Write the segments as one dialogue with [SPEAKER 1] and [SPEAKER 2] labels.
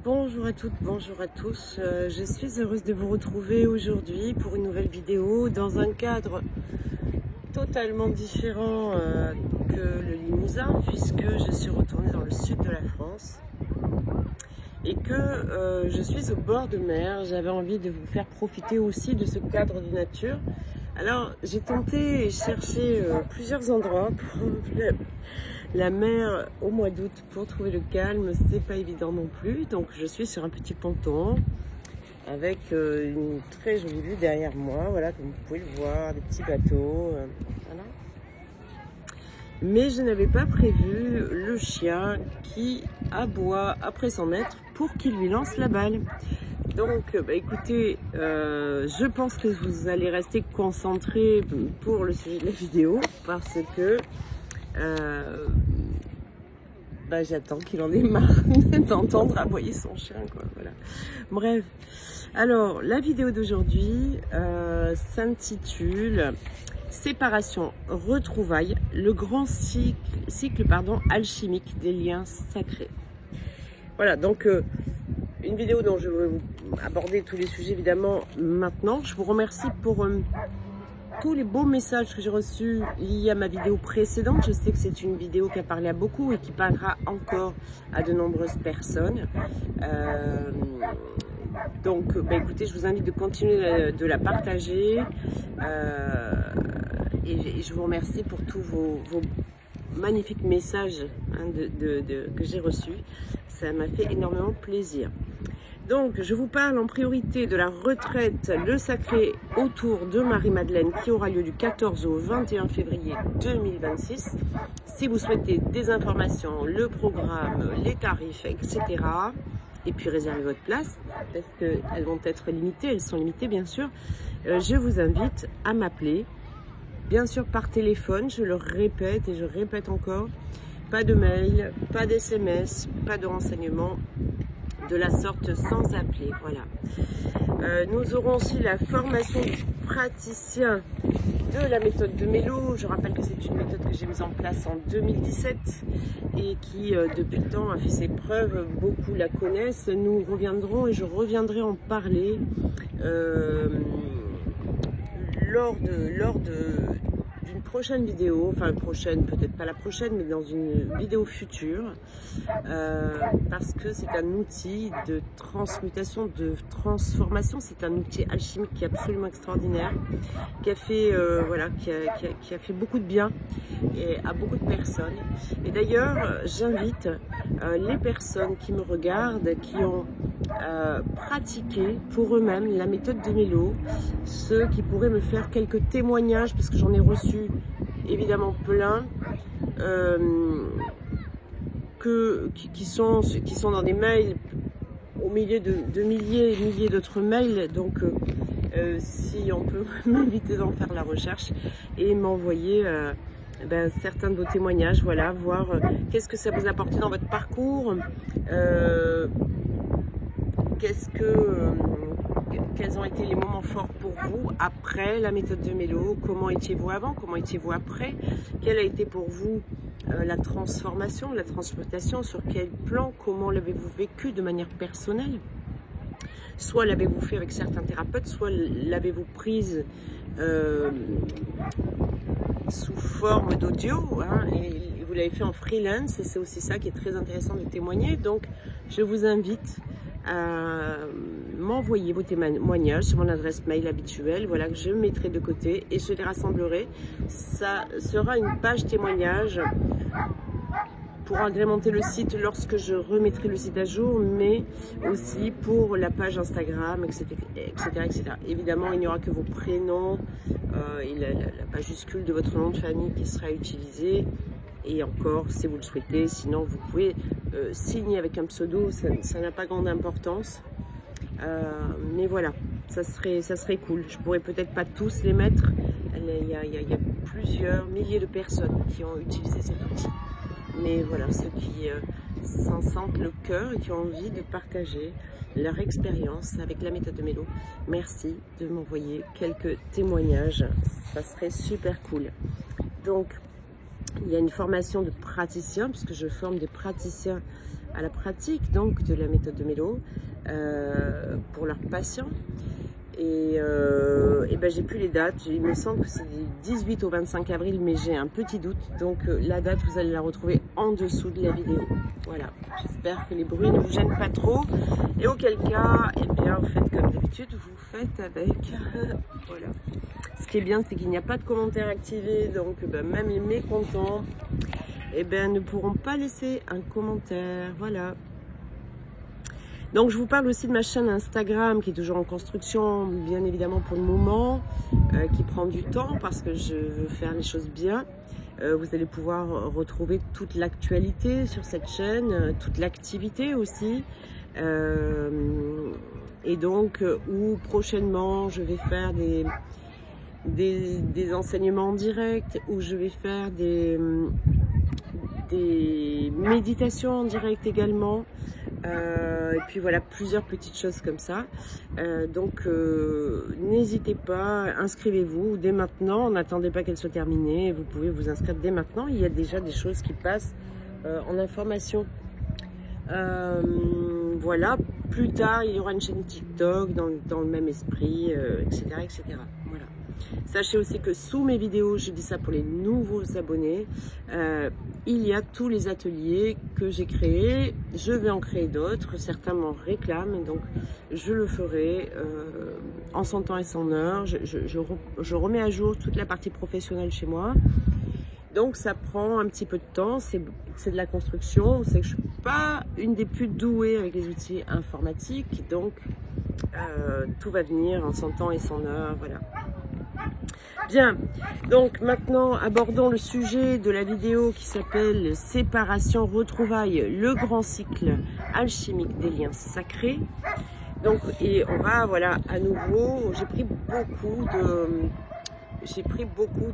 [SPEAKER 1] Bonjour à toutes, bonjour à tous. Je suis heureuse de vous retrouver aujourd'hui pour une nouvelle vidéo dans un cadre totalement différent que le Limousin, puisque je suis retournée dans le sud de la France et que je suis au bord de mer. J'avais envie de vous faire profiter aussi de ce cadre de nature. Alors j'ai tenté et cherché plusieurs endroits pour la mer au mois d'août pour trouver le calme. C'est pas évident non plus, donc je suis sur un petit ponton avec une très jolie vue derrière moi, voilà, comme vous pouvez le voir, des petits bateaux, voilà. Mais je n'avais pas prévu le chien qui aboie après son maître pour qu'il lui lance la balle. Donc, écoutez, je pense que vous allez rester concentrés pour le sujet de la vidéo parce que j'attends qu'il en ait marre d'entendre aboyer son chien, quoi. Voilà. Bref, alors la vidéo d'aujourd'hui s'intitule Séparation, retrouvailles, le grand cycle alchimique des liens sacrés. Voilà, donc une vidéo dont je vais vous aborder tous les sujets évidemment maintenant. Je vous remercie pour tous les beaux messages que j'ai reçus liés à ma vidéo précédente. Je sais que c'est une vidéo qui a parlé à beaucoup et qui parlera encore à de nombreuses personnes. Donc, écoutez, je vous invite de continuer de la partager et je vous remercie pour tous vos magnifiques messages que j'ai reçus. Ça m'a fait énormément plaisir. Donc, je vous parle en priorité de la retraite Le Sacré autour de Marie-Madeleine qui aura lieu du 14 au 21 février 2026. Si vous souhaitez des informations, le programme, les tarifs, etc. et puis réserver votre place, parce qu'elles vont être limitées, elles sont limitées bien sûr, je vous invite à m'appeler, bien sûr par téléphone, je le répète et je répète encore, pas de mail, pas d'SMS, pas de renseignements de la sorte sans appeler, voilà. Nous aurons aussi la formation du praticien de la méthode de Mélo. Je rappelle que c'est une méthode que j'ai mise en place en 2017 et qui depuis le temps a fait ses preuves, beaucoup la connaissent. Nous reviendrons et je reviendrai en parler lors d'une prochaine vidéo, enfin prochaine, peut-être pas la prochaine, mais dans une vidéo future, parce que c'est un outil de transmutation, de transformation, c'est un outil alchimique qui est absolument extraordinaire, qui a fait, qui a fait beaucoup de bien à beaucoup de personnes. Et d'ailleurs, j'invite les personnes qui me regardent, qui ont pratiqué pour eux-mêmes la méthode de Mélo, ceux qui pourraient me faire quelques témoignages, parce que j'en ai reçu évidemment plein, qui sont dans des mails au milieu de milliers et milliers d'autres mails. Donc si on peut m'éviter d'en faire la recherche et m'envoyer certains de vos témoignages, voilà, voir qu'est-ce que ça vous a apporté dans votre parcours, quels ont été les moments forts pour vous après la méthode de Mélo, comment étiez-vous avant, comment étiez-vous après, quelle a été pour vous la transformation, la transmutation, sur quel plan, comment l'avez-vous vécu de manière personnelle, soit l'avez-vous fait avec certains thérapeutes, soit l'avez-vous prise sous forme d'audio, hein, et vous l'avez fait en freelance, et c'est aussi ça qui est très intéressant de témoigner. Donc je vous invite à m'envoyer vos témoignages sur mon adresse mail habituelle, voilà, que je mettrai de côté et je les rassemblerai. Ça sera une page témoignage pour agrémenter le site lorsque je remettrai le site à jour, mais aussi pour la page Instagram, etc. etc. Évidemment, il n'y aura que vos prénoms et la majuscule de votre nom de famille qui sera utilisée. Et encore, si vous le souhaitez, sinon vous pouvez signer avec un pseudo, ça n'a pas grande importance. Mais voilà, ça serait cool. Je pourrais peut-être pas tous les mettre. Il y a plusieurs milliers de personnes qui ont utilisé cet outil. Mais voilà, ceux qui s'en sentent le cœur et qui ont envie de partager leur expérience avec la méthode de Mélo, merci de m'envoyer quelques témoignages. Ça serait super cool. Donc, il y a une formation de praticien, puisque je forme des praticiens à la pratique donc de la méthode de Mélo pour leurs patients. Et ben, j'ai plus les dates, il me semble que c'est du 18 au 25 avril, mais j'ai un petit doute. Donc la date, vous allez la retrouver en dessous de la vidéo. Voilà, j'espère que les bruits ne vous gênent pas trop. Et auquel cas, eh bien, vous faites comme d'habitude, vous faites avec. Voilà. Ce qui est bien, c'est qu'il n'y a pas de commentaires activés, donc ben, même les mécontents eh ben, ne pourront pas laisser un commentaire. Voilà. Donc je vous parle aussi de ma chaîne Instagram qui est toujours en construction, bien évidemment pour le moment, qui prend du temps parce que je veux faire les choses bien. Vous allez pouvoir retrouver toute l'actualité sur cette chaîne, toute l'activité aussi. Et donc, où prochainement je vais faire des enseignements en direct, où je vais faire des méditations en direct également. Et puis voilà, plusieurs petites choses comme ça. Donc n'hésitez pas, inscrivez-vous dès maintenant, n'attendez pas qu'elle soit terminée, vous pouvez vous inscrire dès maintenant, il y a déjà des choses qui passent en information. Voilà, plus tard il y aura une chaîne TikTok dans le même esprit, etc., etc. Voilà. Sachez aussi que sous mes vidéos, je dis ça pour les nouveaux abonnés, il y a tous les ateliers que j'ai créés. Je vais en créer d'autres, certains m'en réclament, donc je le ferai en son temps et son heure. Je remets à jour toute la partie professionnelle chez moi. Donc ça prend un petit peu de temps, c'est de la construction. Vous savez que je ne suis pas une des plus douées avec les outils informatiques, donc tout va venir en son temps et son heure, voilà. Bien, donc maintenant abordons le sujet de la vidéo qui s'appelle Séparation, retrouvailles, le grand cycle alchimique des liens sacrés. Donc, et on va, voilà, à nouveau, j'ai pris beaucoup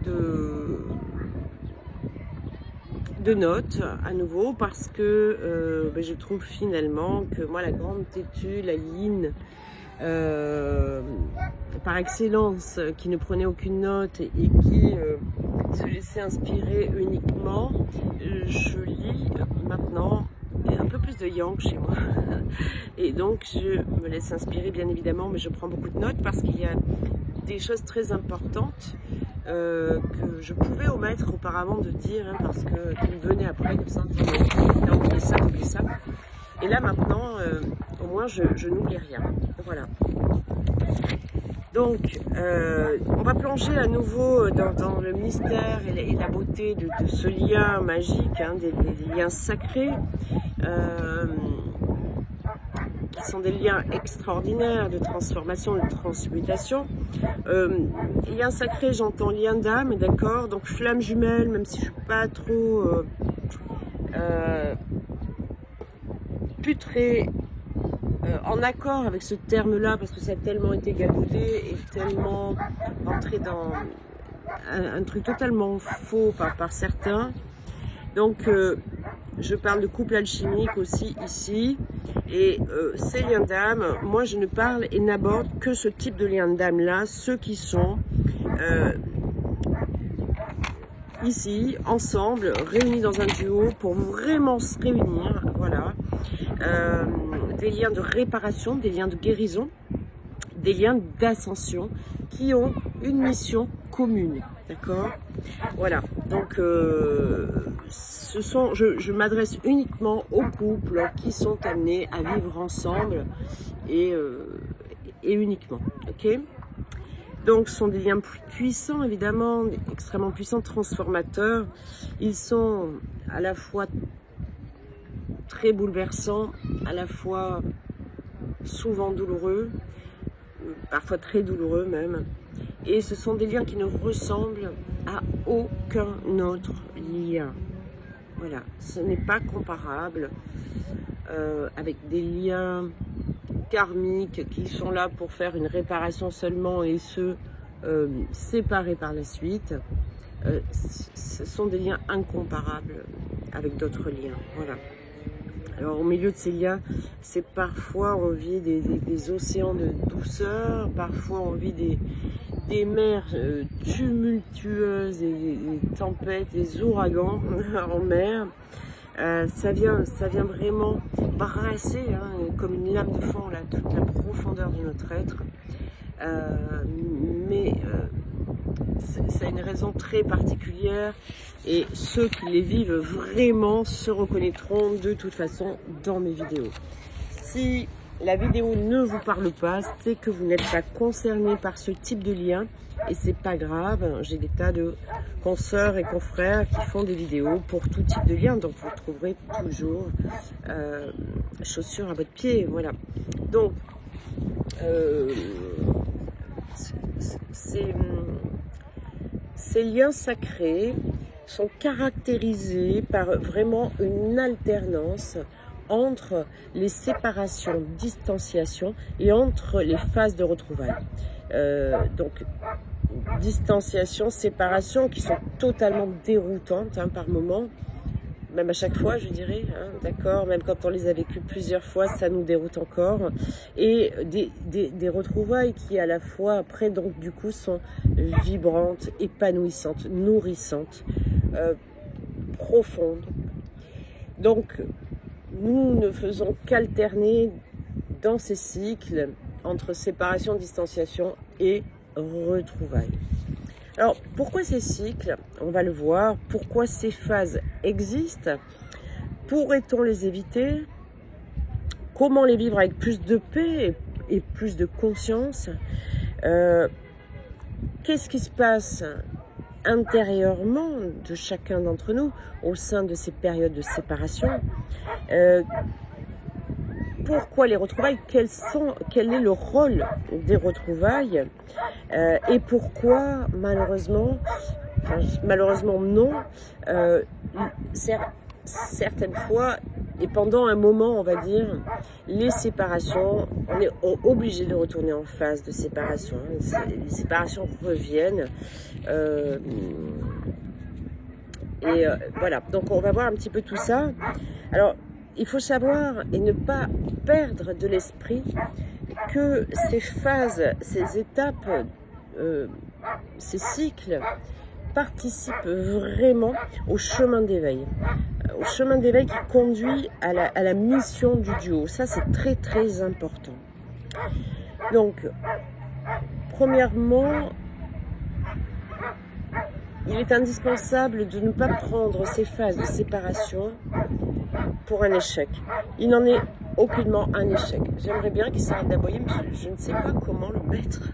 [SPEAKER 1] de notes à nouveau parce que je trouve finalement que moi la grande têtue, la Yin, par excellence, qui ne prenait aucune note et qui se laissait inspirer uniquement, je lis maintenant un peu plus de yang chez moi et donc je me laisse inspirer bien évidemment, mais je prends beaucoup de notes parce qu'il y a des choses très importantes que je pouvais omettre auparavant de dire, hein, parce que qui me venait après comme ça, t'as oublié ça, t'as oublié ça. Et là maintenant, au moins je n'oublie rien. Voilà. Donc, on va plonger à nouveau dans le mystère et la beauté de ce lien magique, hein, des liens sacrés, qui sont des liens extraordinaires de transformation, de transmutation. Lien sacré, j'entends lien d'âme, d'accord, donc flamme jumelle, même si je suis pas trop plus très en accord avec ce terme-là, parce que ça a tellement été galvaudé et tellement entré dans un truc totalement faux par certains. Donc je parle de couple alchimique aussi ici, et ces liens d'âme, moi je ne parle et n'aborde que ce type de liens d'âme là, ceux qui sont ici, ensemble, réunis dans un duo pour vraiment se réunir, voilà. Des liens de réparation, des liens de guérison, des liens d'ascension qui ont une mission commune, d'accord? Voilà, donc je m'adresse uniquement aux couples qui sont amenés à vivre ensemble et uniquement, ok? Donc ce sont des liens puissants, évidemment, extrêmement puissants, transformateurs. Ils sont à la fois très bouleversants, à la fois souvent douloureux, parfois très douloureux même. Et ce sont des liens qui ne ressemblent à aucun autre lien. Voilà, ce n'est pas comparable avec des liens karmiques qui sont là pour faire une réparation seulement et se séparer par la suite. Ce sont des liens incomparables avec d'autres liens. Voilà. Alors au milieu de ces liens, c'est parfois on vit des océans de douceur, parfois on vit des mers tumultueuses, des tempêtes, des ouragans en mer. Ça vient vraiment brasser comme une lame de fond là, toute la profondeur de notre être. Ça a une raison très particulière et ceux qui les vivent vraiment se reconnaîtront de toute façon dans mes vidéos. Si la vidéo ne vous parle pas, c'est que vous n'êtes pas concerné par ce type de lien et c'est pas grave. J'ai des tas de consoeurs et confrères qui font des vidéos pour tout type de lien, donc vous trouverez toujours chaussures à votre pied, voilà. Donc ces liens sacrés sont caractérisés par vraiment une alternance entre les séparations, distanciations et entre les phases de retrouvailles. Donc, distanciation, séparation qui sont totalement déroutantes par moment, même à chaque fois je dirais, d'accord, même quand on les a vécues plusieurs fois, ça nous déroute encore, et des retrouvailles qui à la fois après donc du coup sont vibrantes, épanouissantes, nourrissantes, profondes. Donc nous ne faisons qu'alterner dans ces cycles entre séparation, distanciation et retrouvailles. Alors, pourquoi ces cycles? On va le voir. Pourquoi ces phases existent? Pourrait-on les éviter? Comment les vivre avec plus de paix et plus de conscience? Qu'est-ce qui se passe intérieurement de chacun d'entre nous au sein de ces périodes de séparation? Pourquoi les retrouvailles? Quel est le rôle des retrouvailles? Et pourquoi, malheureusement non, certaines fois, et pendant un moment, on va dire, les séparations, on est obligé de retourner en phase de séparation. Les séparations reviennent. Voilà, donc on va voir un petit peu tout ça. Alors, il faut savoir et ne pas perdre de l'esprit que ces phases, ces étapes, ces cycles participent vraiment au chemin d'éveil. Au chemin d'éveil qui conduit à la mission du duo. Ça, c'est très très important. Donc, premièrement, il est indispensable de ne pas prendre ces phases de séparation pour un échec. Il n'en est aucunement un échec. J'aimerais bien qu'il s'arrête d'aboyer, mais je ne sais pas comment le maître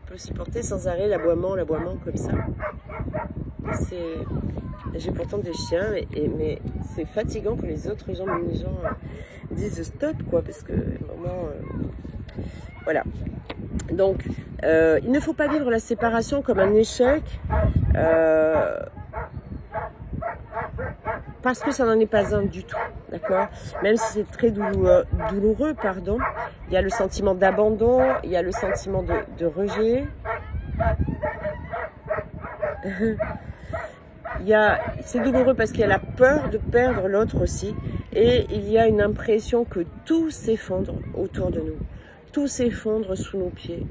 [SPEAKER 1] peut supporter sans arrêt l'aboiement comme ça. J'ai pourtant des chiens, mais c'est fatigant que les autres gens disent stop, quoi, parce que vraiment, voilà. Donc, il ne faut pas vivre la séparation comme un échec, parce que ça n'en est pas un du tout, d'accord? Même si c'est très douloureux, pardon, il y a le sentiment d'abandon, il y a le sentiment de rejet. C'est douloureux parce qu'il y a la peur de perdre l'autre aussi, et il y a une impression que tout s'effondre autour de nous, tout s'effondre sous nos pieds.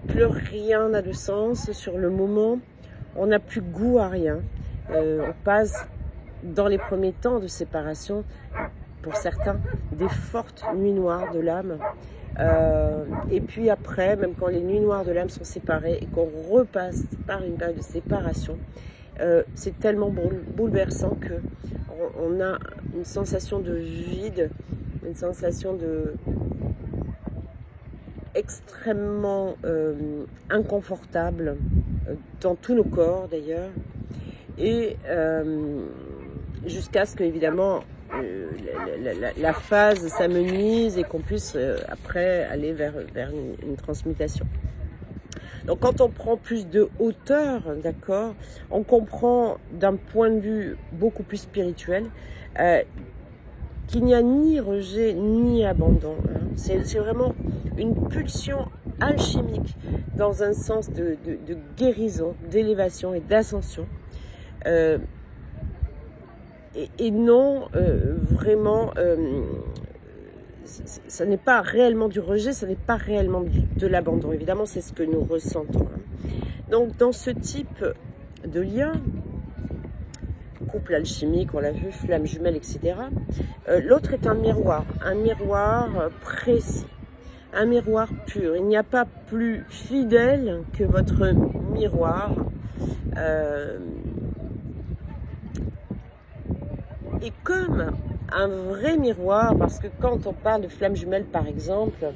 [SPEAKER 1] Plus rien n'a de sens sur le moment, on n'a plus goût à rien. On passe dans les premiers temps de séparation, pour certains, des fortes nuits noires de l'âme. Et puis après, même quand les nuits noires de l'âme sont séparées et qu'on repasse par une période de séparation, c'est tellement bouleversant que on a une sensation de vide, une sensation de extrêmement inconfortable dans tous nos corps d'ailleurs, et jusqu'à ce que évidemment la phase s'amenuise et qu'on puisse après aller vers une transmutation. Donc quand on prend plus de hauteur, d'accord, on comprend d'un point de vue beaucoup plus spirituel qu'il n'y a ni rejet ni abandon. C'est vraiment une pulsion alchimique dans un sens de guérison, d'élévation et d'ascension. Et non, vraiment, ça n'est pas réellement du rejet, ça n'est pas réellement de l'abandon. Évidemment, c'est ce que nous ressentons. Donc, dans ce type de lien, couple alchimique, on l'a vu, flamme jumelle, etc. L'autre est un miroir précis, un miroir pur. Il n'y a pas plus fidèle que votre miroir. Et comme un vrai miroir, parce que quand on parle de flamme jumelle par exemple,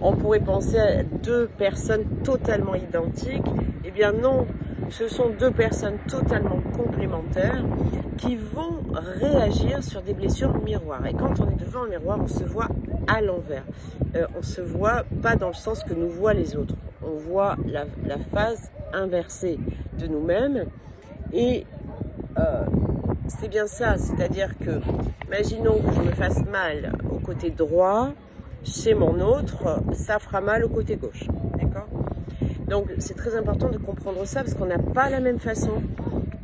[SPEAKER 1] on pourrait penser à deux personnes totalement identiques. Eh bien non, ce sont deux personnes totalement complémentaires qui vont réagir sur des blessures miroirs. Et quand on est devant un miroir, on se voit à l'envers. On se voit pas dans le sens que nous voient les autres. On voit la phase inversée de nous-mêmes. Et c'est bien ça, c'est-à-dire que, imaginons que je me fasse mal au côté droit, chez mon autre, ça fera mal au côté gauche, d'accord? Donc c'est très important de comprendre ça, parce qu'on n'a pas la même façon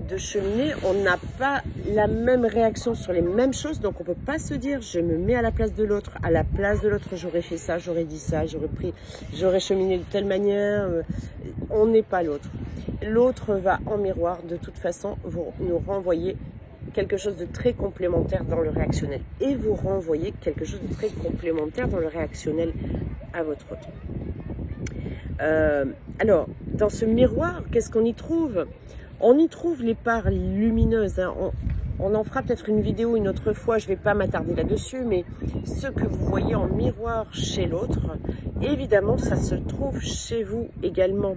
[SPEAKER 1] de cheminer, on n'a pas la même réaction sur les mêmes choses, donc on ne peut pas se dire, je me mets à la place de l'autre, j'aurais fait ça, j'aurais dit ça, j'aurais cheminé de telle manière, on n'est pas l'autre. L'autre va en miroir, de toute façon, vous nous renvoyer quelque chose de très complémentaire dans le réactionnel. Et vous renvoyez quelque chose de très complémentaire dans le réactionnel à votre autre. Alors, dans ce miroir, qu'est-ce qu'on y trouve? On y trouve les parts lumineuses. Hein. On en fera peut-être une vidéo une autre fois, je ne vais pas m'attarder là-dessus, mais ce que vous voyez en miroir chez l'autre, évidemment, ça se trouve chez vous également.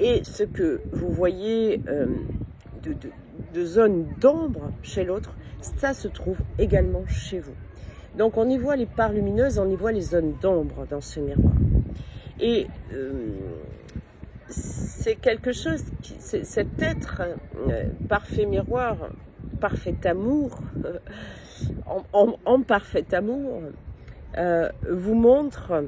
[SPEAKER 1] Et ce que vous voyez de zone d'ombre chez l'autre, ça se trouve également chez vous. Donc on y voit les parts lumineuses, on y voit les zones d'ombre dans ce miroir. Et c'est quelque chose, cet être parfait miroir, parfait amour, en parfait amour, vous montre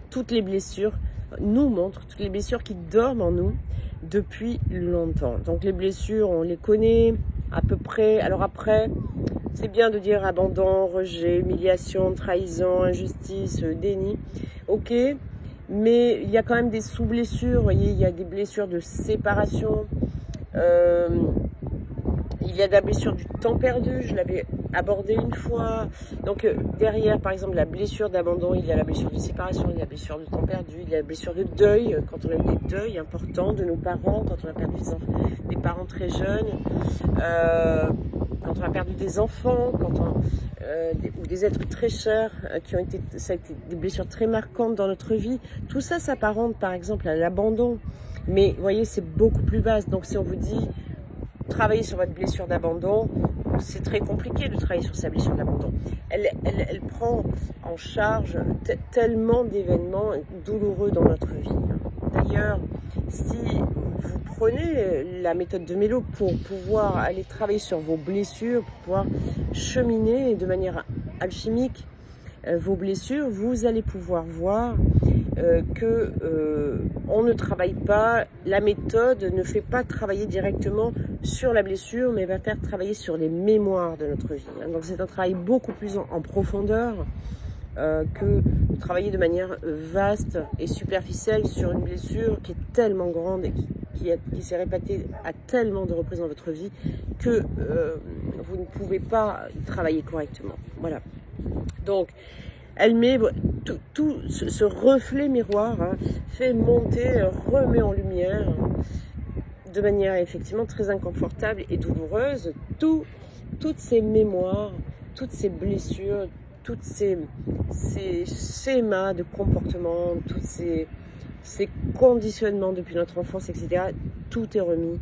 [SPEAKER 1] toutes les blessures, nous montre toutes les blessures qui dorment en nous depuis longtemps. Donc les blessures, on les connaît à peu près. Alors après, c'est bien de dire abandon, rejet, humiliation, trahison, injustice, déni. Ok, mais il y a quand même des sous-blessures. Vous voyez, il y a des blessures de séparation. Il y a la blessure du temps perdu, je l'avais abordé une fois. Donc derrière, par exemple, la blessure d'abandon, il y a la blessure de séparation, il y a la blessure du temps perdu, il y a la blessure de deuil, quand on a eu des deuils importants de nos parents, quand on a perdu des parents très jeunes, quand on a perdu des enfants, ou des êtres très chers, ça a été des blessures très marquantes dans notre vie. Tout ça s'apparente par exemple à l'abandon. Mais vous voyez, c'est beaucoup plus vaste. Donc si on vous dit travailler sur votre blessure d'abandon, c'est très compliqué de travailler sur sa blessure d'abandon. Elle prend en charge tellement d'événements douloureux dans notre vie. D'ailleurs, si vous prenez la méthode de Mélo pour pouvoir aller travailler sur vos blessures, pour pouvoir cheminer de manière alchimique vos blessures, vous allez pouvoir voir on ne travaille pas, la méthode ne fait pas travailler directement sur la blessure, mais va faire travailler sur les mémoires de notre vie. Donc c'est un travail beaucoup plus en profondeur que de travailler de manière vaste et superficielle sur une blessure qui est tellement grande et qui s'est répétée à tellement de reprises dans votre vie que vous ne pouvez pas travailler correctement. Voilà. Donc, elle met tout ce reflet miroir, hein, fait monter, remet en lumière, de manière effectivement très inconfortable et douloureuse, toutes ces mémoires, toutes ces blessures, tous ces schémas de comportement, tous ces conditionnements depuis notre enfance, etc. Tout est remis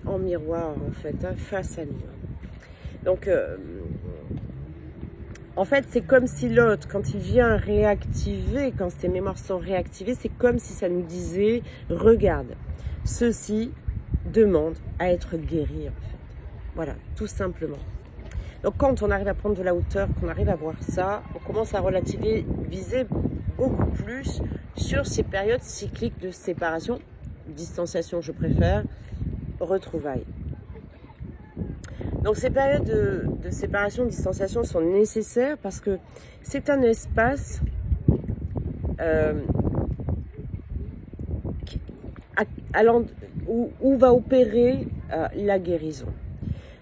[SPEAKER 1] en miroir, en fait, hein, face à nous. Donc, en fait, c'est comme si l'autre, quand il vient réactiver, quand ces mémoires sont réactivées, c'est comme si ça nous disait, regarde, ceci demande à être guéri, en fait. Voilà, tout simplement. Donc, quand on arrive à prendre de la hauteur, qu'on arrive à voir ça, on commence à relativiser beaucoup plus sur ces périodes cycliques de séparation, distanciation, je préfère, retrouvailles. Donc ces périodes de séparation, de distanciation sont nécessaires parce que c'est un espace où va opérer la guérison.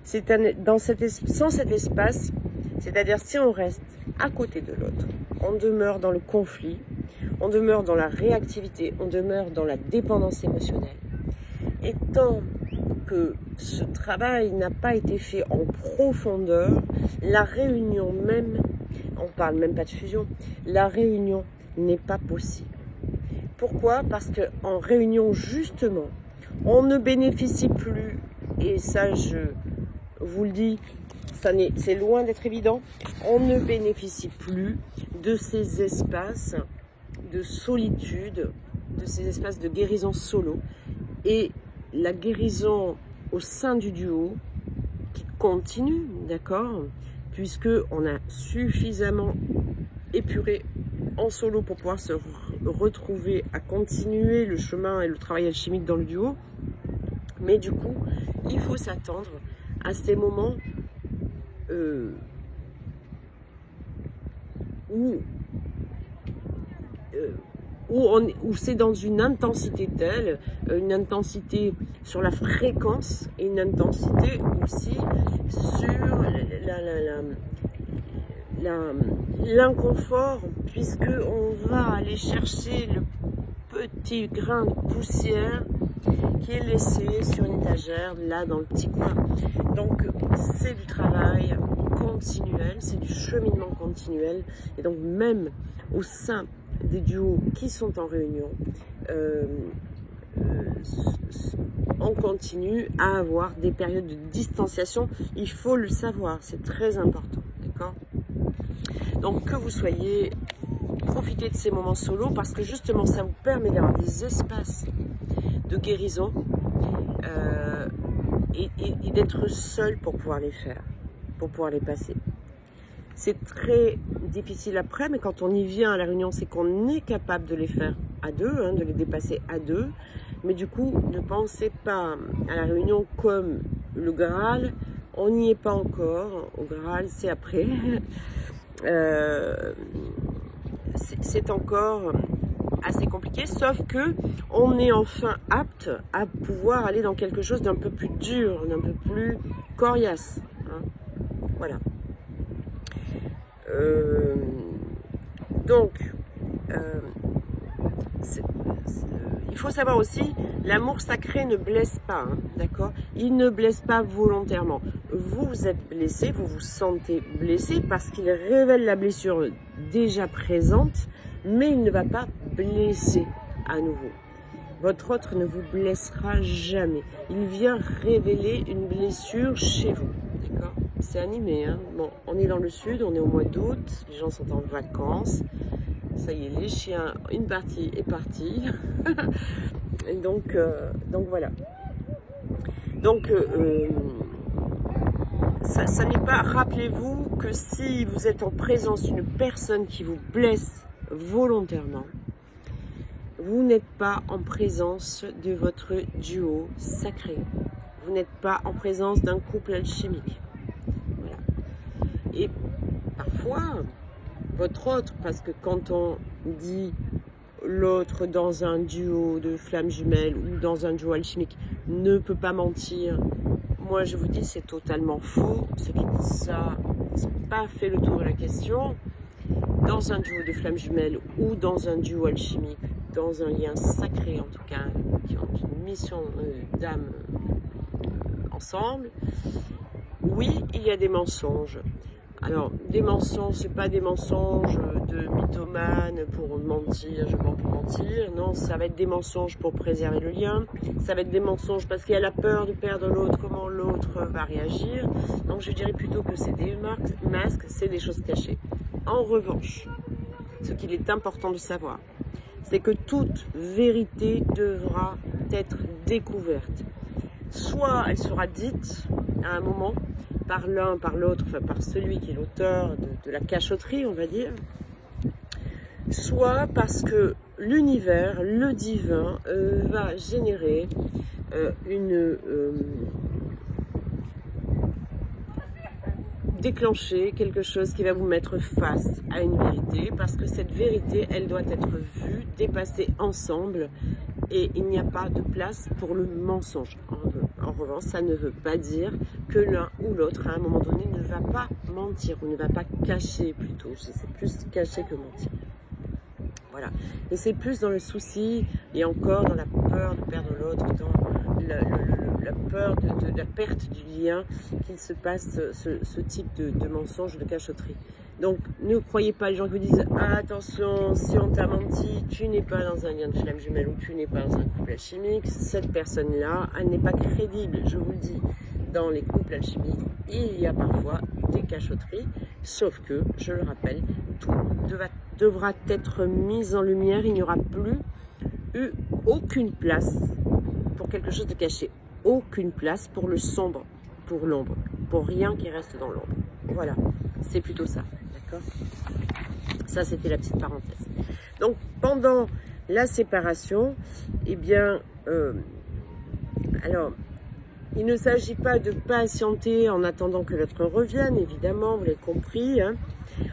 [SPEAKER 1] Sans cet espace, c'est-à-dire si on reste à côté de l'autre, on demeure dans le conflit, on demeure dans la réactivité, on demeure dans la dépendance émotionnelle. Et tant que ce travail n'a pas été fait en profondeur, la réunion même, on parle même pas de fusion, la réunion n'est pas possible. Pourquoi? Parce qu'en réunion, justement, on ne bénéficie plus, et ça je vous le dis, c'est loin d'être évident, on ne bénéficie plus de ces espaces de solitude, de ces espaces de guérison solo, et la guérison au sein du duo qui continue, d'accord, puisque on a suffisamment épuré en solo pour pouvoir se retrouver à continuer le chemin et le travail alchimique dans le duo. Mais du coup, il faut s'attendre à ces moments où c'est dans une intensité telle, une intensité sur la fréquence et une intensité aussi sur l'inconfort, puisque on va aller chercher le petit grain de poussière qui est laissé sur une étagère, là dans le petit coin. Donc c'est du travail continuel, c'est du cheminement continuel, et donc même au sein des duos qui sont en réunion, on continue à avoir des périodes de distanciation. Il faut le savoir, c'est très important, d'accord? Donc que vous soyez, profitez de ces moments solo, parce que justement ça vous permet d'avoir des espaces de guérison et d'être seul pour pouvoir les faire, pour pouvoir les passer. C'est très difficile après, mais quand on y vient à la réunion, c'est qu'on est capable de les faire à deux, hein, de les dépasser à deux. Mais du coup, ne pensez pas à la réunion comme le Graal. On n'y est pas encore. Au Graal, c'est après. C'est encore assez compliqué, sauf que on est enfin apte à pouvoir aller dans quelque chose d'un peu plus dur, d'un peu plus coriace. Hein. Voilà. Il faut savoir aussi, l'amour sacré ne blesse pas, hein, d'accord? Il ne blesse pas volontairement. Vous êtes blessé, vous vous sentez blessé parce qu'il révèle la blessure déjà présente, mais il ne va pas blesser à nouveau. Votre autre ne vous blessera jamais. Il vient révéler une blessure chez vous, d'accord? C'est animé, hein. Bon, on est dans le sud, on est au mois d'août, les gens sont en vacances. Ça y est, les chiens, une partie est partie. Et donc voilà. Donc, ça n'est pas... Rappelez-vous que si vous êtes en présence d'une personne qui vous blesse volontairement, vous n'êtes pas en présence de votre duo sacré. Vous n'êtes pas en présence d'un couple alchimique. Voilà. Et parfois, votre autre, parce que quand on dit l'autre dans un duo de flammes jumelles ou dans un duo alchimique ne peut pas mentir, moi je vous dis c'est totalement faux. Ceux qui disent ça n'ont pas fait le tour de la question. Dans un duo de flammes jumelles ou dans un duo alchimique, dans un lien sacré en tout cas, qui ont une mission d'âme ensemble, oui, il y a des mensonges. Alors, des mensonges, c'est pas des mensonges de mythomane pour mentir, je mens pour mentir. Non, ça va être des mensonges pour préserver le lien. Ça va être des mensonges parce qu'il y a la peur de perdre l'autre, comment l'autre va réagir. Donc, je dirais plutôt que c'est des masques, c'est des choses cachées. En revanche, ce qu'il est important de savoir, c'est que toute vérité devra être découverte. Soit elle sera dite à un moment, par l'un, par l'autre, enfin par celui qui est l'auteur de la cachotterie, on va dire, soit parce que l'univers, le divin, va générer déclencher quelque chose qui va vous mettre face à une vérité, parce que cette vérité, elle doit être vue, dépassée ensemble, et il n'y a pas de place pour le mensonge. En revanche, ça ne veut pas dire que l'un ou l'autre, à un moment donné, ne va pas mentir ou ne va pas cacher plutôt. C'est plus cacher que mentir. Voilà. Et c'est plus dans le souci et encore dans la peur de perdre l'autre, dans la peur de la perte du lien qu'il se passe ce type de mensonge, de cachotterie. Donc, ne croyez pas les gens qui vous disent « Attention, si on t'a menti, tu n'es pas dans un lien de flamme jumelle ou tu n'es pas dans un couple alchimique. » Cette personne-là, elle n'est pas crédible, je vous le dis. Dans les couples alchimiques, il y a parfois des cachotteries, sauf que, je le rappelle, tout devra être mis en lumière. Il n'y aura plus eu aucune place pour quelque chose de caché, aucune place pour le sombre, pour l'ombre, pour rien qui reste dans l'ombre. Voilà, c'est plutôt ça, d'accord? Ça, c'était la petite parenthèse. Donc, pendant la séparation, eh bien, alors, il ne s'agit pas de patienter en attendant que l'autre revienne, évidemment, vous l'avez compris, hein.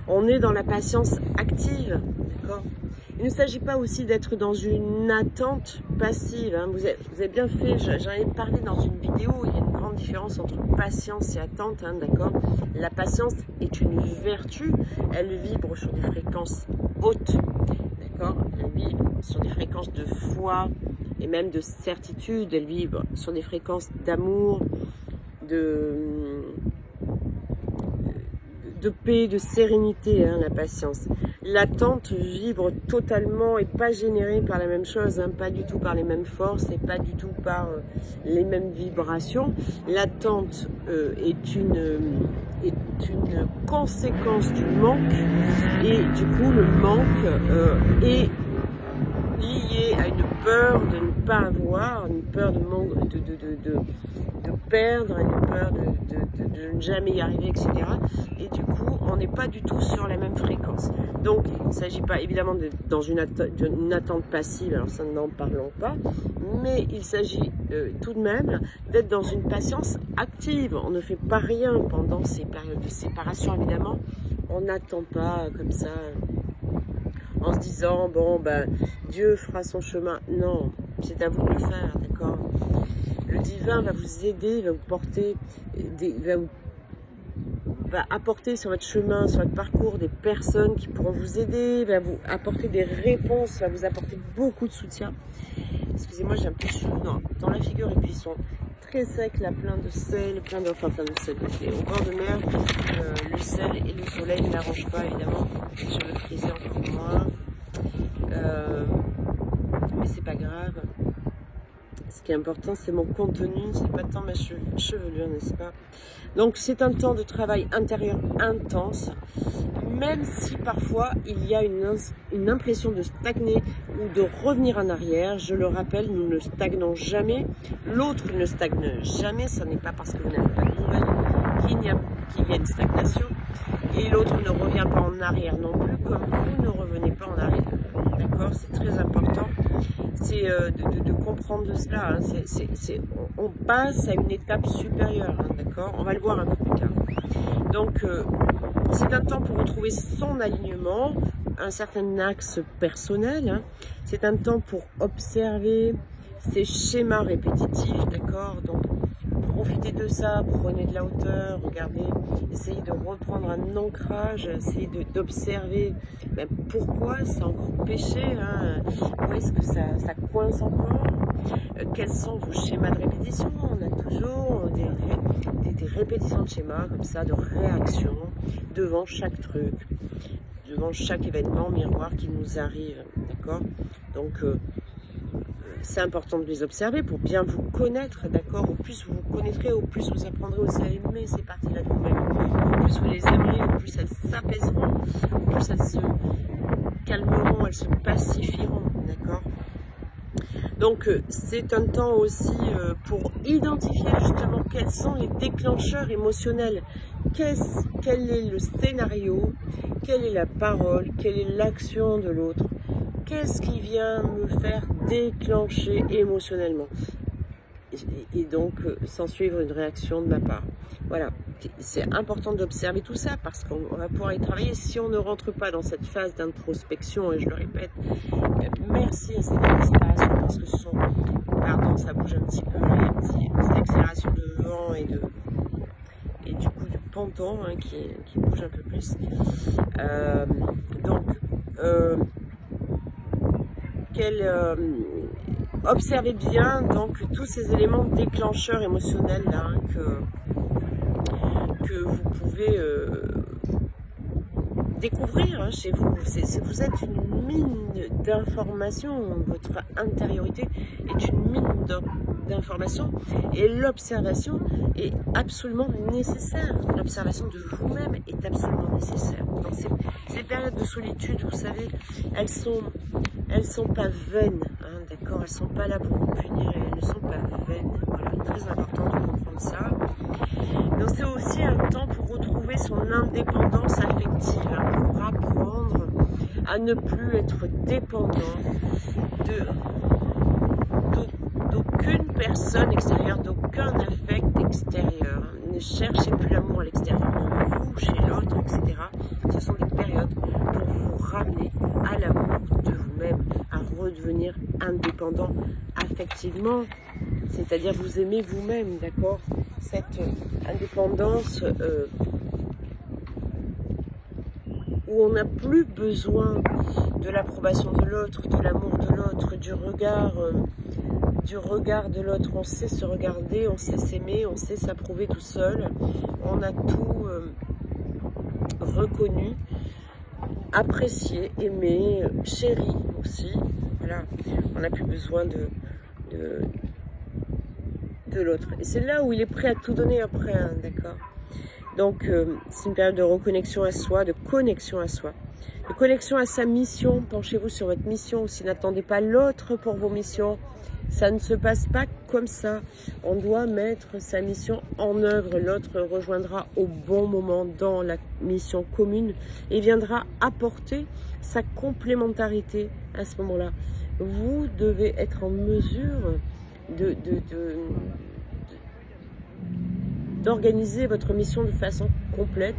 [SPEAKER 1] On est dans la patience active, d'accord? Il ne s'agit pas aussi d'être dans une attente passive, hein. Vous avez bien fait, j'en ai parlé dans une vidéo, il y a une grande différence entre patience et attente, hein, d'accord? La patience est une vertu, elle vibre sur des fréquences hautes, d'accord? Elle vibre sur des fréquences de foi et même de certitude, elle vibre sur des fréquences d'amour, de paix, de sérénité, hein, la patience. L'attente vibre totalement et pas générée par la même chose, hein, pas du tout par les mêmes forces et pas du tout par les mêmes vibrations. L'attente est une conséquence du manque et du coup le manque est lié à une peur de ne pas avoir, une peur de perdre, une peur de ne jamais y arriver, etc. Et du coup, on n'est pas du tout sur la même fréquence. Donc, il ne s'agit pas évidemment d'être dans une attente passive, alors ça n'en parlons pas, mais il s'agit tout de même d'être dans une patience active. On ne fait pas rien pendant ces périodes de séparation, évidemment. On n'attend pas comme ça en se disant, bon, ben, Dieu fera son chemin. Non, c'est à vous de le faire, d'accord? Le divin va vous aider, va vous porter, va apporter sur votre chemin, sur votre parcours, des personnes qui pourront vous aider, va vous apporter des réponses, va vous apporter beaucoup de soutien. Excusez-moi, j'ai un peu chaud dans la figure et puis ils sont très secs, là, plein de sel, plein de sel. Au bord de mer, le sel et le soleil n'arrangent pas, évidemment. Sur le frisé encore moins. Mais c'est pas grave. Ce qui est important, c'est mon contenu, c'est pas tant ma chevelure, n'est-ce pas? Donc, c'est un temps de travail intérieur intense, même si parfois il y a une impression de stagner ou de revenir en arrière. Je le rappelle, nous ne stagnons jamais. L'autre ne stagne jamais. Ce n'est pas parce que vous n'avez pas de nouvelles qu'il y a une stagnation. Et l'autre ne revient pas en arrière non plus, comme vous ne revenez pas en arrière. D'accord? C'est très important. C'est de comprendre cela. Hein. On passe à une étape supérieure. Hein, d'accord? On va le voir un peu plus tard. Donc, c'est un temps pour retrouver son alignement, un certain axe personnel. Hein. C'est un temps pour observer ces schémas répétitifs. D'accord? Donc, profitez de ça, prenez de la hauteur, regardez, essayez de reprendre un ancrage, essayez d'observer pourquoi c'est encore péché, hein, où est-ce que ça coince encore, quels sont vos schémas de répétition. On a toujours des répétitions de schémas comme ça, de réaction devant chaque truc, devant chaque événement miroir qui nous arrive, d'accord? Donc, c'est important de les observer pour bien vous connaître, d'accord? Au plus vous vous connaîtrez, au plus vous apprendrez aussi à aimer ces parties-là de vous-même. Au plus vous les aimerez, au plus elles s'apaiseront, au plus elles se calmeront, elles se pacifieront, d'accord? Donc, c'est un temps aussi pour identifier justement quels sont les déclencheurs émotionnels. Quel est le scénario? Quelle est la parole? Quelle est l'action de l'autre? Qu'est-ce qui vient me faire déclencher émotionnellement? Et donc, sans suivre une réaction de ma part. Voilà. c'est important d'observer tout ça parce qu'on va pouvoir y travailler. Si on ne rentre pas dans cette phase d'introspection, et je le répète, merci à cette accélération parce que ce sont, pardon, ça bouge un petit peu, il y a une petite accélération de vent et du coup du ponton hein, qui bouge un peu plus. Observez bien donc tous ces éléments déclencheurs émotionnels là, hein, que vous pouvez découvrir hein, chez vous. Vous êtes une mine d'informations, votre intériorité est une mine d'informations et l'observation est absolument nécessaire. L'observation de vous-même est absolument nécessaire. Donc ces périodes de solitude, vous savez, elles sont pas vaines, hein, d'accord, elles sont pas là pour vous punir, elles ne sont pas vaines. Voilà, très important de comprendre ça. Donc c'est aussi un temps pour retrouver son indépendance affective, hein, pour apprendre à ne plus être dépendant d'aucune personne extérieure, d'aucun affect extérieur. Ne cherchez plus l'amour à l'extérieur de vous, chez l'autre, etc. Ce sont des périodes pour vous ramener à l'amour de vous-même, à redevenir indépendant affectivement, c'est-à-dire vous aimer vous-même, d'accord? Cette indépendance où on n'a plus besoin de l'approbation de l'autre, de l'amour de l'autre, du regard de l'autre. On sait se regarder, on sait s'aimer, on sait s'approuver tout seul. On a tout reconnu, apprécié, aimé, chéri aussi. Voilà, on n'a plus besoin de l'autre. Et c'est là où il est prêt à tout donner après, hein, d'accord? Donc, c'est une période de reconnexion à soi, de connexion à soi, de connexion à sa mission. Penchez-vous sur votre mission aussi. N'attendez pas l'autre pour vos missions. Ça ne se passe pas comme ça. On doit mettre sa mission en œuvre. L'autre rejoindra au bon moment dans la mission commune et viendra apporter sa complémentarité à ce moment-là. Vous devez être en mesure d'organiser votre mission de façon complète,